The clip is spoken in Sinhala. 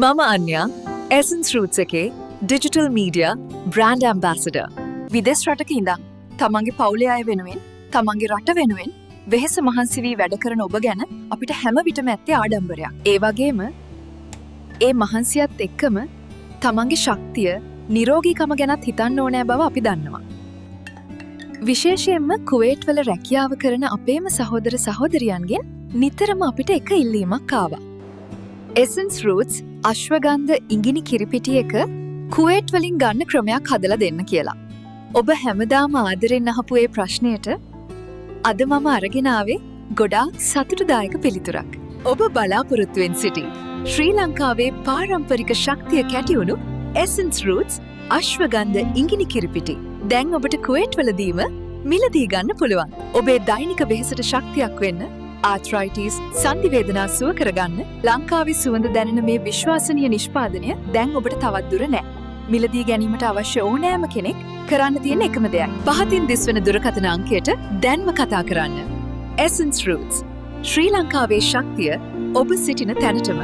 මම අන්‍යා Essence Roots එකේ ඩිජිටල් මීඩියා බ්‍රෑන්ඩ් ඇම්බැසඩර්. විදෙස් රටක ඉඳන් තමන්ගේ පවුලේ අය වෙනුවෙන් තමන්ගේ රට වෙනුවෙන් වෙහෙස මහන්සි වී වැඩ කරන ඔබ ගැන අපිට හැම විටම ඇත්තේ ආඩම්බරයක්. ඒ වගේම ඒ මහන්සියත් එක්කම තමන්ගේ ශක්තිය නිරෝගීකම ගැනත් හිතන්න ඕනෑ බව අපි දන්නවා. විශේෂයෙන්ම කුවේට් වල රැකියාව කරන අපේම සහෝදර සහෝදරියන්ගෙන් නිතරම අපිට එක ඉල්ලීමක් ආවා. Essence Roots අශ්වගන්ධ ඉඟිනි කිරිපිටි එක කුවේට් වලින් ගන්න ක්‍රමයක් හදලා දෙන්න කියලා. ඔබ හැමදාම ආදරෙන් අහපු ඒ ප්‍රශ්නයට අද මම අරගෙන ආවේ ගොඩාක් සතුටුදායක පිළිතුරක්. ඔබ බලාපොරොත්තුවෙන් සිටි ශ්‍රී ලංකාවේ පාරම්පරික ශක්තිය කැටිවුණු Essence Roots අශ්වගන්ධ ඉඟිනි කිරිපිටි දැන් ඔබට කුවේට් වලදීම මිලදී ගන්න පුළුවන්. ඔබේ දෛනික වෙහෙසට ශක්තියක් වෙන්න, ආර්ත්‍රයිටිස් සන්ධි වේදනා සුව කරගන්න ලංකාවේ සුවඳ දැනෙන මේ විශ්වාසනීය නිෂ්පාදනය දැන් ඔබට තවත් දුර නෑ. මිලදී ගැනීමට අවශ්‍ය ඕනෑම කෙනෙක් කරන්න තියෙන එකම දෙයක්. පහතින් දිස්වන දුරකථන අංකයට දැන්ම කතා කරන්න. Essence Roots ශ්‍රී ලංකාවේ ශක්තිය ඔබ සිටින තැනටම.